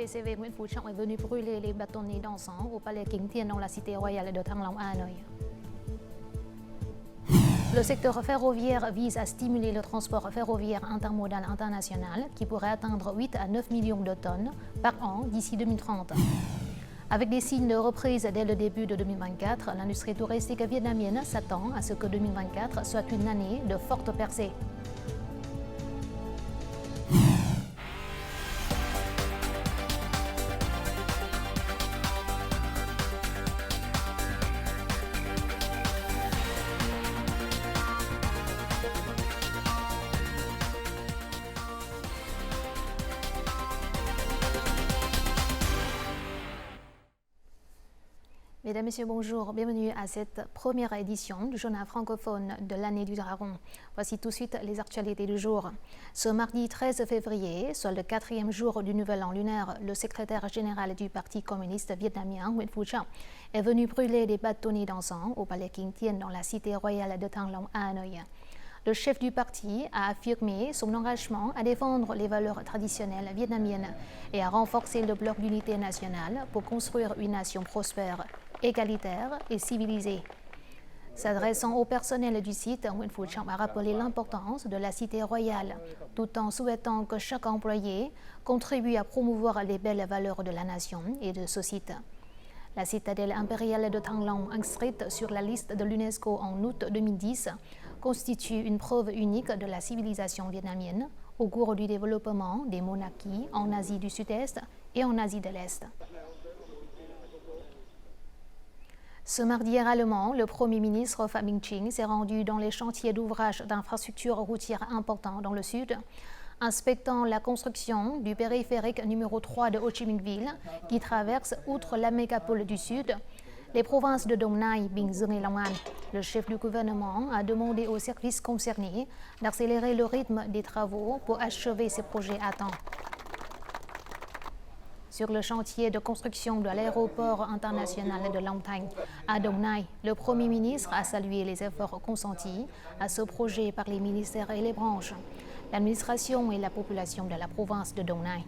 PCV Nguyễn Phú Trọng est venu brûler les bâtonnets d'encens au palais King Tien dans la cité royale de Thăng Long à Hanoï. Le secteur ferroviaire vise à stimuler le transport ferroviaire intermodal international qui pourrait atteindre 8 à 9 millions de tonnes par an d'ici 2030. Avec des signes de reprise dès le début de 2024, l'industrie touristique vietnamienne s'attend à ce que 2024 soit une année de forte percée. Mesdames, Messieurs, bonjour. Bienvenue à cette première édition du journal francophone de l'année du Dragon. Voici tout de suite les actualités du jour. Ce mardi 13 février, soit le 4e jour du Nouvel An lunaire, le secrétaire général du Parti communiste vietnamien, Nguyễn Phú Trọng, est venu brûler des bâtonnets d'encens au palais King Tien dans la cité royale de Thăng Long à Hanoï. Le chef du parti a affirmé son engagement à défendre les valeurs traditionnelles vietnamiennes et à renforcer le bloc d'unité nationale pour construire une nation prospère, égalitaire et civilisée. S'adressant au personnel du site, Nguyễn Phú Trọng a rappelé l'importance de la cité royale, tout en souhaitant que chaque employé contribue à promouvoir les belles valeurs de la nation et de ce site. La citadelle impériale de Thăng Long, inscrite sur la liste de l'UNESCO en août 2010, constitue une preuve unique de la civilisation vietnamienne au cours du développement des monarchies en Asie du Sud-Est et en Asie de l'Est. Ce mardi également, le Premier ministre Phạm Minh Chính s'est rendu dans les chantiers d'ouvrages d'infrastructures routières importants dans le sud, inspectant la construction du périphérique numéro 3 de Ho Chi Minh Ville qui traverse, outre la mégapole du sud, les provinces de Dong Nai, Bình Dương et Long An. Le chef du gouvernement a demandé aux services concernés d'accélérer le rythme des travaux pour achever ces projets à temps. Sur le chantier de construction de l'aéroport international de Long Thanh à Dong Nai, le Premier ministre a salué les efforts consentis à ce projet par les ministères et les branches, l'administration et la population de la province de Dong Nai.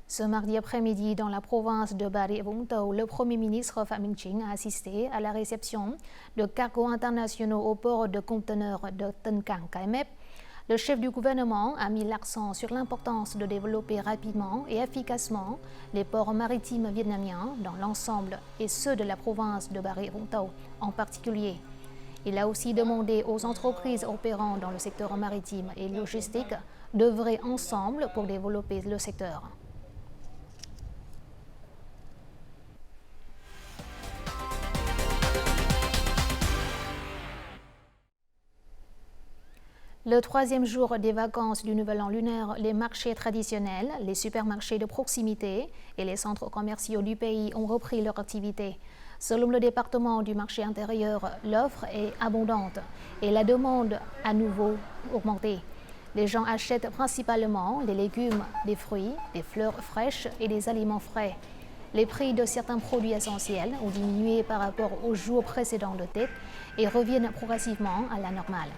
Ce mardi après-midi, dans la province de Bà Rịa Vũng Tàu, le Premier ministre Phạm Minh Chính a assisté à la réception de cargos internationaux au port de conteneurs de Tân Cảng Cái Mép. Le chef du gouvernement a mis l'accent sur l'importance de développer rapidement et efficacement les ports maritimes vietnamiens dans l'ensemble et ceux de la province de Bà Rịa Vũng Tàu en particulier. Il a aussi demandé aux entreprises opérant dans le secteur maritime et logistique d'œuvrer ensemble pour développer le secteur. Le 3e jour des vacances du Nouvel An lunaire, les marchés traditionnels, les supermarchés de proximité et les centres commerciaux du pays ont repris leur activité. Selon le département du marché intérieur, l'offre est abondante et la demande à nouveau augmentée. Les gens achètent principalement des légumes, des fruits, des fleurs fraîches et des aliments frais. Les prix de certains produits essentiels ont diminué par rapport aux jours précédents de Tết et reviennent progressivement à la normale.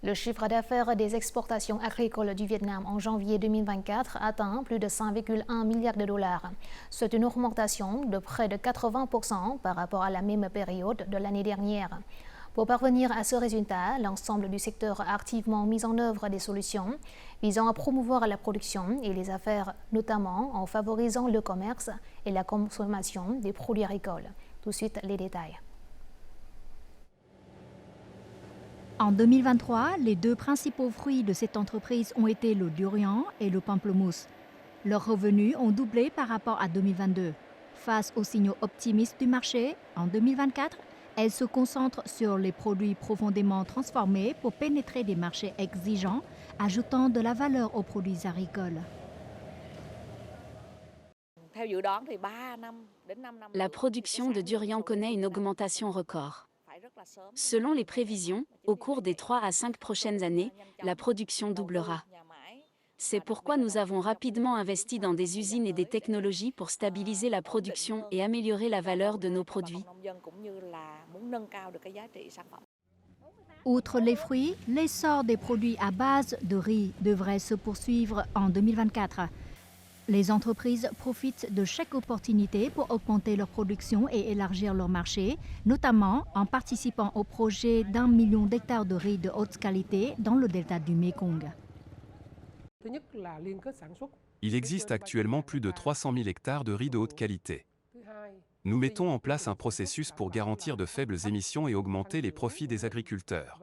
Le chiffre d'affaires des exportations agricoles du Vietnam en janvier 2024 atteint plus de 5,1 milliards de dollars. C'est une augmentation de près de 80% par rapport à la même période de l'année dernière. Pour parvenir à ce résultat, l'ensemble du secteur a activement mis en œuvre des solutions visant à promouvoir la production et les affaires, notamment en favorisant le commerce et la consommation des produits agricoles. Tout de suite, les détails. En 2023, les deux principaux fruits de cette entreprise ont été le durian et le pamplemousse. Leurs revenus ont doublé par rapport à 2022. Face aux signaux optimistes du marché, en 2024, elle se concentre sur les produits profondément transformés pour pénétrer des marchés exigeants, ajoutant de la valeur aux produits agricoles. La production de durian connaît une augmentation record. Selon les prévisions, au cours des 3 à 5 prochaines années, la production doublera. C'est pourquoi nous avons rapidement investi dans des usines et des technologies pour stabiliser la production et améliorer la valeur de nos produits. Outre les fruits, l'essor des produits à base de riz devrait se poursuivre en 2024. Les entreprises profitent de chaque opportunité pour augmenter leur production et élargir leur marché, notamment en participant au projet d'1 million d'hectares de riz de haute qualité dans le delta du Mekong. Il existe actuellement plus de 300 000 hectares de riz de haute qualité. Nous mettons en place un processus pour garantir de faibles émissions et augmenter les profits des agriculteurs.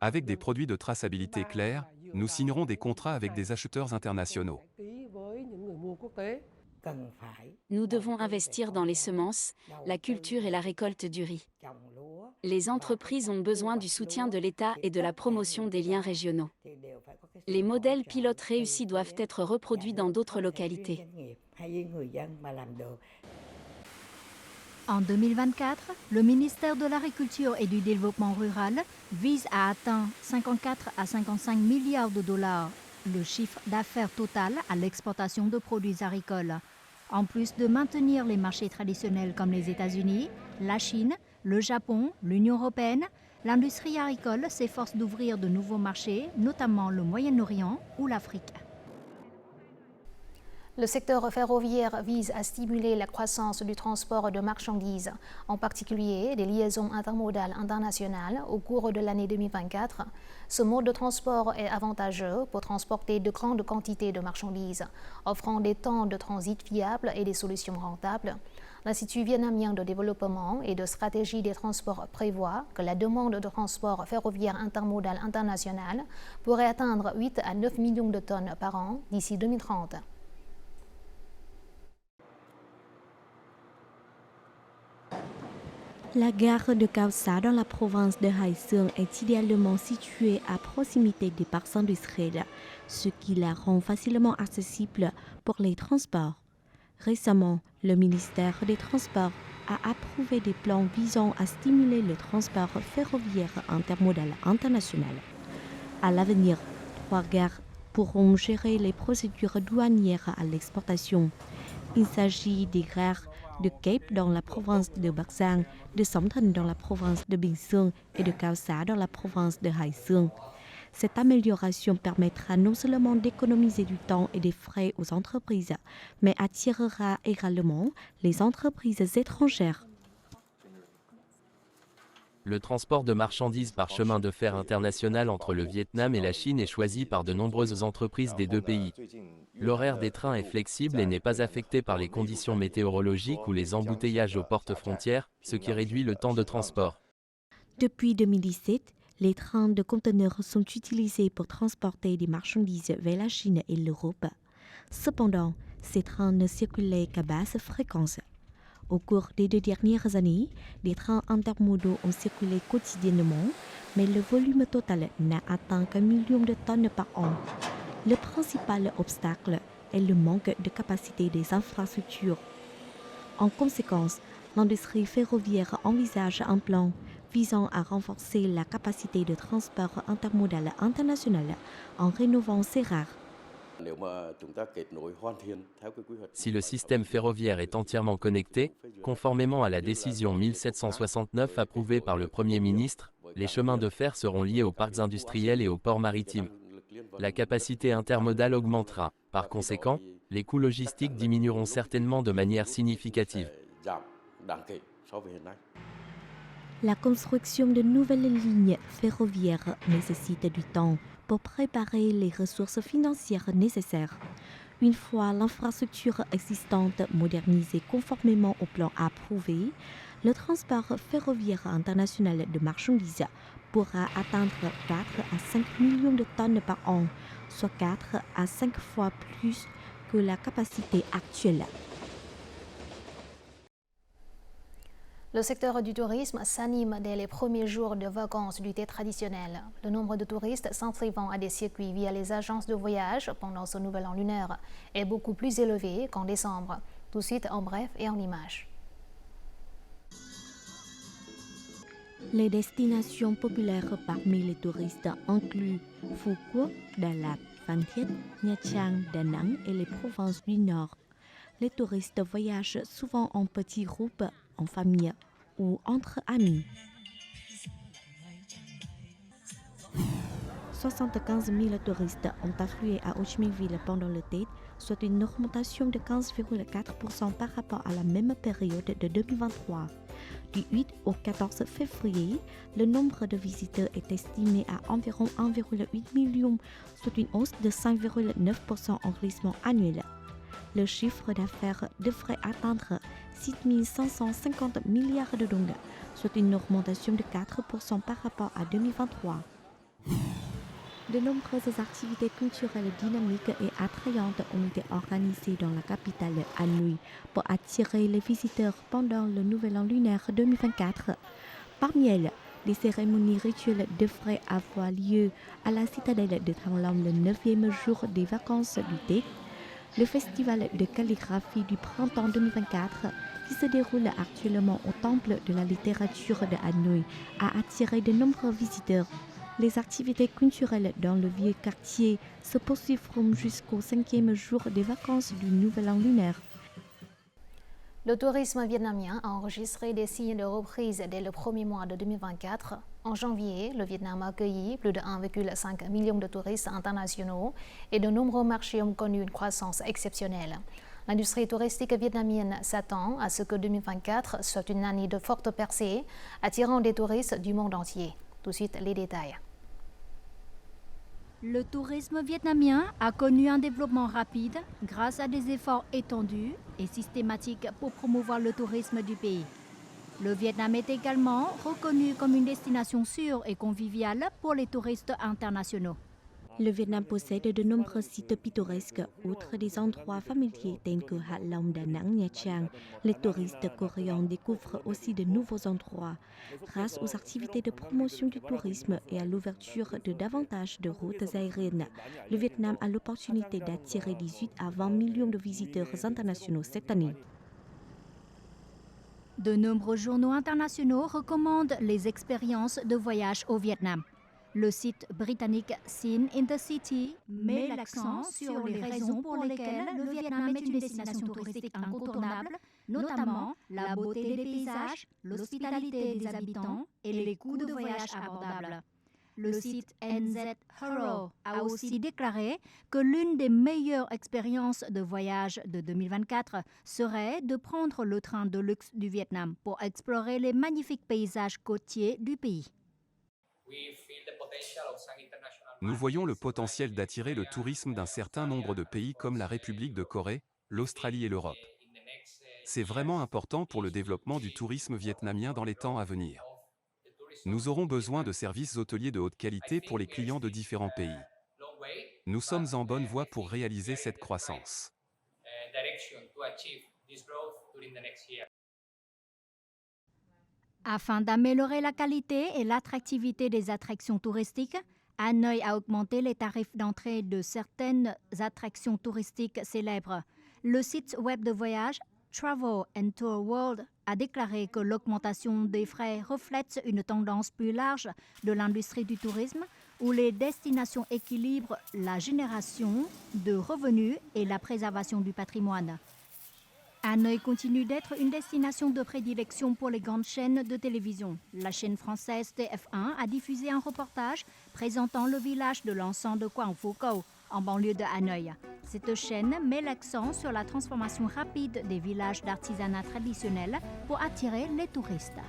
Avec des produits de traçabilité clairs, nous signerons des contrats avec des acheteurs internationaux. Nous devons investir dans les semences, la culture et la récolte du riz. Les entreprises ont besoin du soutien de l'État et de la promotion des liens régionaux. Les modèles pilotes réussis doivent être reproduits dans d'autres localités. En 2024, le ministère de l'Agriculture et du Développement rural vise à atteindre 54 à 55 milliards de dollars, le chiffre d'affaires total à l'exportation de produits agricoles. En plus de maintenir les marchés traditionnels comme les États-Unis, la Chine, le Japon, l'Union européenne, l'industrie agricole s'efforce d'ouvrir de nouveaux marchés, notamment le Moyen-Orient ou l'Afrique. Le secteur ferroviaire vise à stimuler la croissance du transport de marchandises, en particulier des liaisons intermodales internationales au cours de l'année 2024. Ce mode de transport est avantageux pour transporter de grandes quantités de marchandises, offrant des temps de transit fiables et des solutions rentables. L'Institut vietnamien de développement et de stratégie des transports prévoit que la demande de transport ferroviaire intermodal international pourrait atteindre 8 à 9 millions de tonnes par an d'ici 2030. La gare de Khao Sa dans la province de Hai Sương est idéalement située à proximité des parcs industriels, ce qui la rend facilement accessible pour les transports. Récemment, le ministère des Transports a approuvé des plans visant à stimuler le transport ferroviaire intermodal international. À l'avenir, 3 gares pourront gérer les procédures douanières à l'exportation. Il s'agit des gares de Cape dans la province de Bắc Giang, de Song Thần dans la province de Bình Dương et de Khao Sa dans la province de Hai Sương. Cette amélioration permettra non seulement d'économiser du temps et des frais aux entreprises, mais attirera également les entreprises étrangères. Le transport de marchandises par chemin de fer international entre le Vietnam et la Chine est choisi par de nombreuses entreprises des deux pays. L'horaire des trains est flexible et n'est pas affecté par les conditions météorologiques ou les embouteillages aux portes-frontières, ce qui réduit le temps de transport. Depuis 2017, les trains de conteneurs sont utilisés pour transporter des marchandises vers la Chine et l'Europe. Cependant, ces trains ne circulaient qu'à basse fréquence. Au cours des 2 dernières années, des trains intermodaux ont circulé quotidiennement, mais le volume total n'a atteint qu'1 million de tonnes par an. Le principal obstacle est le manque de capacité des infrastructures. En conséquence, l'industrie ferroviaire envisage un plan visant à renforcer la capacité de transport intermodal international en rénovant ses rares. Si le système ferroviaire est entièrement connecté, conformément à la décision 1769 approuvée par le Premier ministre, les chemins de fer seront liés aux parcs industriels et aux ports maritimes. La capacité intermodale augmentera. Par conséquent, les coûts logistiques diminueront certainement de manière significative. La construction de nouvelles lignes ferroviaires nécessite du temps pour préparer les ressources financières nécessaires. Une fois l'infrastructure existante modernisée conformément au plan approuvé, le transport ferroviaire international de marchandises pourra atteindre 4 à 5 millions de tonnes par an, soit 4 à 5 fois plus que la capacité actuelle. Le secteur du tourisme s'anime dès les premiers jours de vacances d'été traditionnel. Le nombre de touristes s'inscrivant à des circuits via les agences de voyage pendant ce nouvel an lunaire est beaucoup plus élevé qu'en décembre. Tout de suite en bref et en images. Les destinations populaires parmi les touristes incluent Phu Quoc, Đà Lạt, Phan Thiết, Nha Trang, Da Nang et les provinces du Nord. Les touristes voyagent souvent en petits groupes, en famille ou entre amis. 75 000 touristes ont afflué à Ho Chi Minh Ville pendant le Tết, soit une augmentation de 15,4% par rapport à la même période de 2023. Du 8 au 14 février, le nombre de visiteurs est estimé à environ 1,8 million, soit une hausse de 5,9% en glissement annuel. Le chiffre d'affaires devrait atteindre 6 550 milliards de dong, soit une augmentation de 4% par rapport à 2023. De nombreuses activités culturelles dynamiques et attrayantes ont été organisées dans la capitale Hanoi pour attirer les visiteurs pendant le Nouvel An lunaire 2024. Parmi elles, les cérémonies rituelles devraient avoir lieu à la citadelle de Thang Long le 9e jour des vacances du Tết. Le festival de calligraphie du printemps 2024, qui se déroule actuellement au Temple de la littérature de Hanoi, a attiré de nombreux visiteurs. Les activités culturelles dans le vieux quartier se poursuivront jusqu'au 5e jour des vacances du Nouvel An lunaire. Le tourisme vietnamien a enregistré des signes de reprise dès le premier mois de 2024. En janvier, le Vietnam a accueilli plus de 1,5 million de touristes internationaux et de nombreux marchés ont connu une croissance exceptionnelle. L'industrie touristique vietnamienne s'attend à ce que 2024 soit une année de forte percée, attirant des touristes du monde entier. Tout de suite, les détails. Le tourisme vietnamien a connu un développement rapide grâce à des efforts étendus et systématiques pour promouvoir le tourisme du pays. Le Vietnam est également reconnu comme une destination sûre et conviviale pour les touristes internationaux. Le Vietnam possède de nombreux sites pittoresques, outre des endroits familiers tels que Hạ Long, Da Nang, Nha Trang. Les touristes coréens découvrent aussi de nouveaux endroits. Grâce aux activités de promotion du tourisme et à l'ouverture de davantage de routes aériennes, le Vietnam a l'opportunité d'attirer 18 à 20 millions de visiteurs internationaux cette année. De nombreux journaux internationaux recommandent les expériences de voyage au Vietnam. Le site britannique Scene in the City met l'accent sur les raisons pour lesquelles le Vietnam est une destination touristique incontournable, notamment la beauté des paysages, l'hospitalité des habitants et les coûts de voyage abordables. Le site NZ Hero a aussi déclaré que l'une des meilleures expériences de voyage de 2024 serait de prendre le train de luxe du Vietnam pour explorer les magnifiques paysages côtiers du pays. Nous voyons le potentiel d'attirer le tourisme d'un certain nombre de pays comme la République de Corée, l'Australie et l'Europe. C'est vraiment important pour le développement du tourisme vietnamien dans les temps à venir. Nous aurons besoin de services hôteliers de haute qualité pour les clients de différents pays. Nous sommes en bonne voie pour réaliser cette croissance. Afin d'améliorer la qualité et l'attractivité des attractions touristiques, Hanoi a augmenté les tarifs d'entrée de certaines attractions touristiques célèbres. Le site web de voyage Travel and Tour World a déclaré que l'augmentation des frais reflète une tendance plus large de l'industrie du tourisme où les destinations équilibrent la génération de revenus et la préservation du patrimoine. Hanoi continue d'être une destination de prédilection pour les grandes chaînes de télévision. La chaîne française TF1 a diffusé un reportage présentant le village de l'encens de Quang Phu Câu, en banlieue de Hanoi. Cette chaîne met l'accent sur la transformation rapide des villages d'artisanat traditionnel pour attirer les touristes.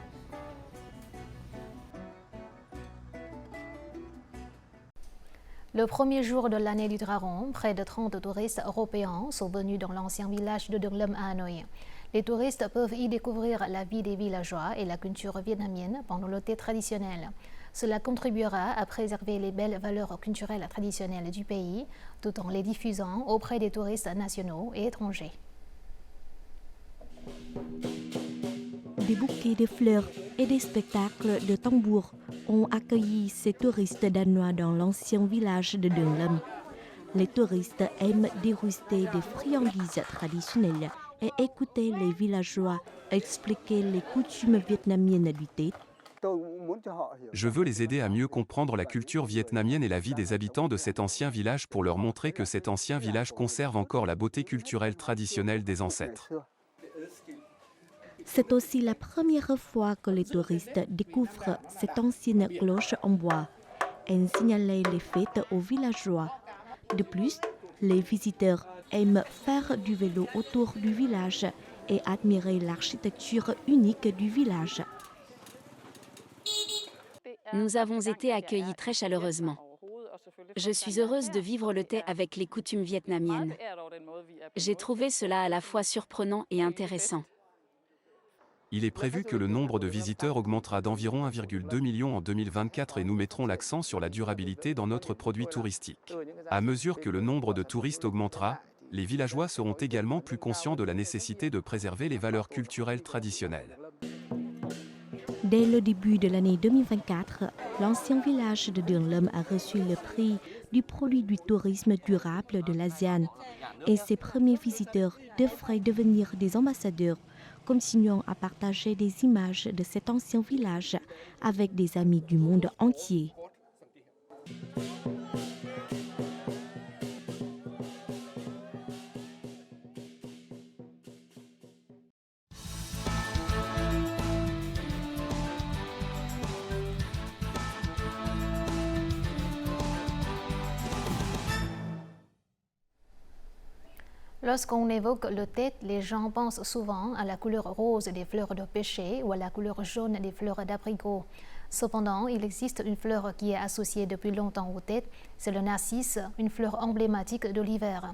Le premier jour de l'année du Dragon, près de 30 touristes européens sont venus dans l'ancien village de Đường Lâm à Hanoi. Les touristes peuvent y découvrir la vie des villageois et la culture vietnamienne pendant le thé traditionnel. Cela contribuera à préserver les belles valeurs culturelles traditionnelles du pays, tout en les diffusant auprès des touristes nationaux et étrangers. Des bouquets de fleurs et des spectacles de tambours ont accueilli ces touristes danois dans l'ancien village de Đường Lâm. Les touristes aiment déguster des friandises traditionnelles et écouter les villageois expliquer les coutumes vietnamiennes du Tết. Je veux les aider à mieux comprendre la culture vietnamienne et la vie des habitants de cet ancien village pour leur montrer que cet ancien village conserve encore la beauté culturelle traditionnelle des ancêtres. C'est aussi la première fois que les touristes découvrent cette ancienne cloche en bois. et signaler les fêtes aux villageois. De plus, les visiteurs aiment faire du vélo autour du village et admirer l'architecture unique du village. Nous avons été accueillis très chaleureusement. Je suis heureuse de vivre le thé avec les coutumes vietnamiennes. J'ai trouvé cela à la fois surprenant et intéressant. Il est prévu que le nombre de visiteurs augmentera d'environ 1,2 million en 2024 et nous mettrons l'accent sur la durabilité dans notre produit touristique. À mesure que le nombre de touristes augmentera, les villageois seront également plus conscients de la nécessité de préserver les valeurs culturelles traditionnelles. Dès le début de l'année 2024, l'ancien village de Đường Lâm a reçu le prix du produit du tourisme durable de l'ASEAN et ses premiers visiteurs devraient devenir des ambassadeurs, continuant à partager des images de cet ancien village avec des amis du monde entier. Lorsqu'on évoque le thé, les gens pensent souvent à la couleur rose des fleurs de pêcher ou à la couleur jaune des fleurs d'abricot. Cependant, il existe une fleur qui est associée depuis longtemps au thé, c'est le narcisse, une fleur emblématique de l'hiver.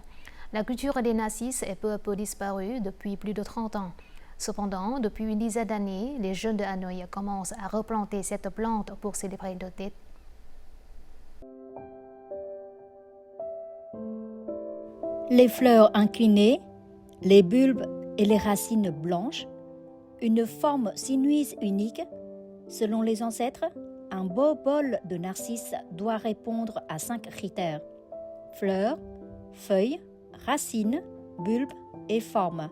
La culture des narcisses est peu à peu disparue depuis plus de 30 ans. Cependant, depuis une dizaine d'années, les jeunes de Hanoï commencent à replanter cette plante pour célébrer le thé. Les fleurs inclinées, les bulbes et les racines blanches, une forme sinueuse unique. Selon les ancêtres, un beau bol de narcisse doit répondre à 5 critères: fleurs, feuilles, racines, bulbes et formes.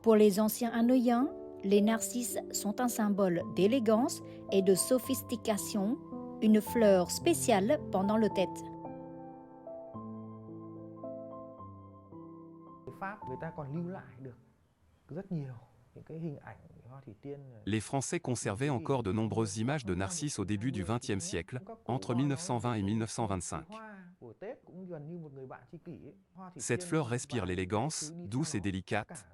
Pour les anciens Hanoïens, les narcisses sont un symbole d'élégance et de sophistication, une fleur spéciale pendant le thé. Les Français conservaient encore de nombreuses images de narcisses au début du XXe siècle, entre 1920 et 1925. Cette fleur respire l'élégance, douce et délicate.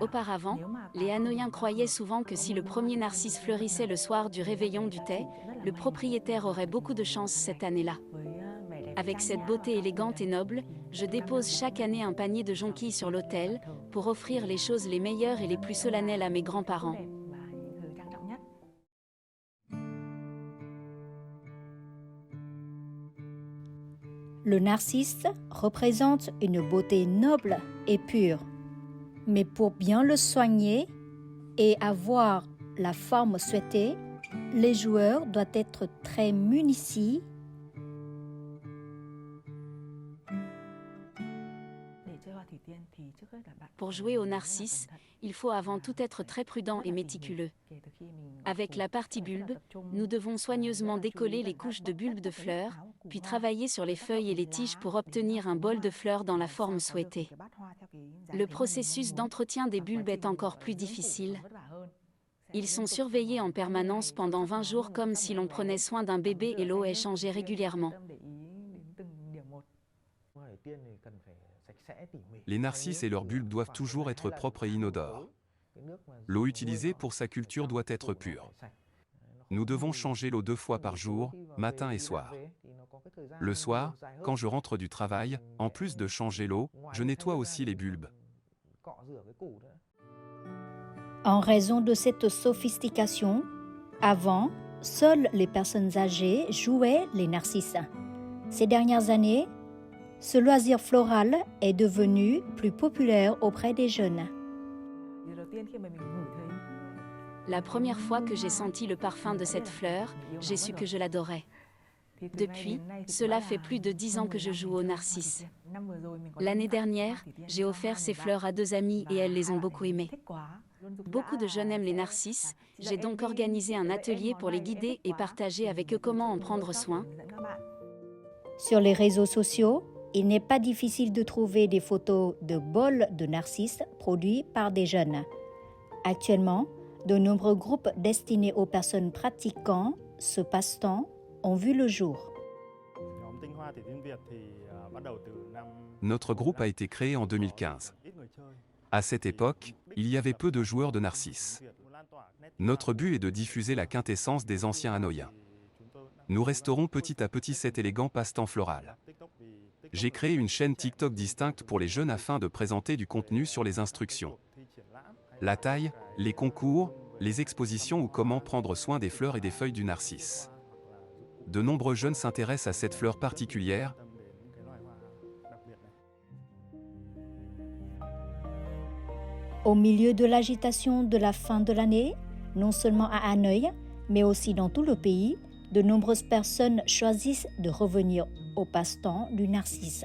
Auparavant, les Hanoïens croyaient souvent que si le premier narcisse fleurissait le soir du réveillon du thé, le propriétaire aurait beaucoup de chance cette année-là. Avec cette beauté élégante et noble, je dépose chaque année un panier de jonquilles sur l'autel pour offrir les choses les meilleures et les plus solennelles à mes grands-parents. Le narcisse représente une beauté noble et pure. Mais pour bien le soigner et avoir la forme souhaitée, les joueurs doivent être très munis. Pour jouer au narcisse, il faut avant tout être très prudent et méticuleux. Avec la partie bulbe, nous devons soigneusement décoller les couches de bulbes de fleurs, puis travailler sur les feuilles et les tiges pour obtenir un bol de fleurs dans la forme souhaitée. Le processus d'entretien des bulbes est encore plus difficile. Ils sont surveillés en permanence pendant 20 jours comme si l'on prenait soin d'un bébé et l'eau est changée régulièrement. Les narcisses et leurs bulbes doivent toujours être propres et inodores. L'eau utilisée pour sa culture doit être pure. Nous devons changer l'eau 2 fois par jour, matin et soir. Le soir, quand je rentre du travail, en plus de changer l'eau, je nettoie aussi les bulbes. En raison de cette sophistication, avant, seules les personnes âgées jouaient les narcisses. Ces dernières années, ce loisir floral est devenu plus populaire auprès des jeunes. La première fois que j'ai senti le parfum de cette fleur, j'ai su que je l'adorais. Depuis, cela fait plus de 10 ans que je joue aux narcisses. L'année dernière, j'ai offert ces fleurs à 2 amies et elles les ont beaucoup aimées. Beaucoup de jeunes aiment les narcisses, j'ai donc organisé un atelier pour les guider et partager avec eux comment en prendre soin. Sur les réseaux sociaux, il n'est pas difficile de trouver des photos de bols de narcisses produits par des jeunes. Actuellement, de nombreux groupes destinés aux personnes pratiquant ce passe-temps ont vu le jour. Notre groupe a été créé en 2015. À cette époque, il y avait peu de joueurs de Narcisse. Notre but est de diffuser la quintessence des anciens Hanoïens. Nous resterons petit à petit cet élégant passe-temps floral. J'ai créé une chaîne TikTok distincte pour les jeunes afin de présenter du contenu sur les instructions, la taille, les concours, les expositions ou comment prendre soin des fleurs et des feuilles du narcisse. De nombreux jeunes s'intéressent à cette fleur particulière. Au milieu de l'agitation de la fin de l'année, non seulement à Hanoï, mais aussi dans tout le pays, de nombreuses personnes choisissent de revenir au passe-temps du narcisse.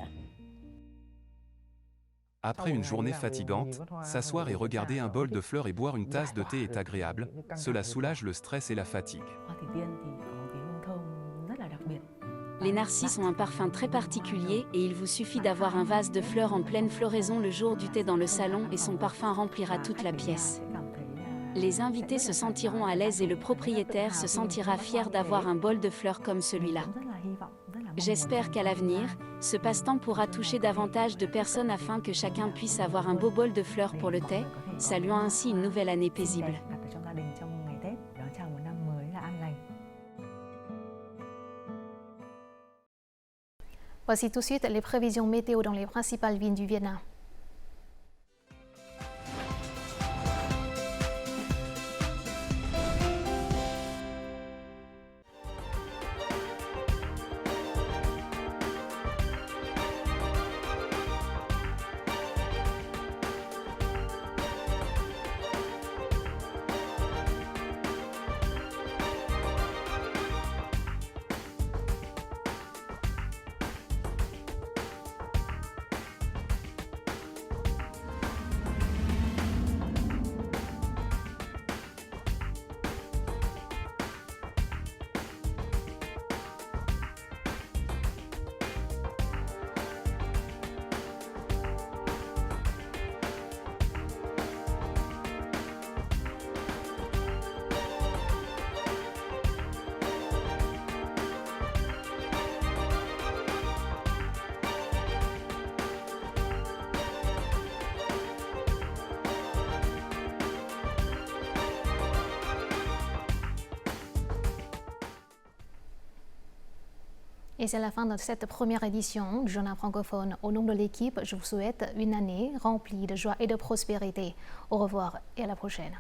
Après une journée fatigante, s'asseoir et regarder un bol de fleurs et boire une tasse de thé est agréable, cela soulage le stress et la fatigue. Les narcisses ont un parfum très particulier et il vous suffit d'avoir un vase de fleurs en pleine floraison le jour du thé dans le salon et son parfum remplira toute la pièce. Les invités se sentiront à l'aise et le propriétaire se sentira fier d'avoir un bol de fleurs comme celui-là. J'espère qu'à l'avenir, ce passe-temps pourra toucher davantage de personnes afin que chacun puisse avoir un beau bol de fleurs pour le thé, saluant ainsi une nouvelle année paisible. Voici tout de suite les prévisions météo dans les principales villes du Vietnam. Et c'est la fin de cette première édition du Journal francophone. Au nom de l'équipe, je vous souhaite une année remplie de joie et de prospérité. Au revoir et à la prochaine.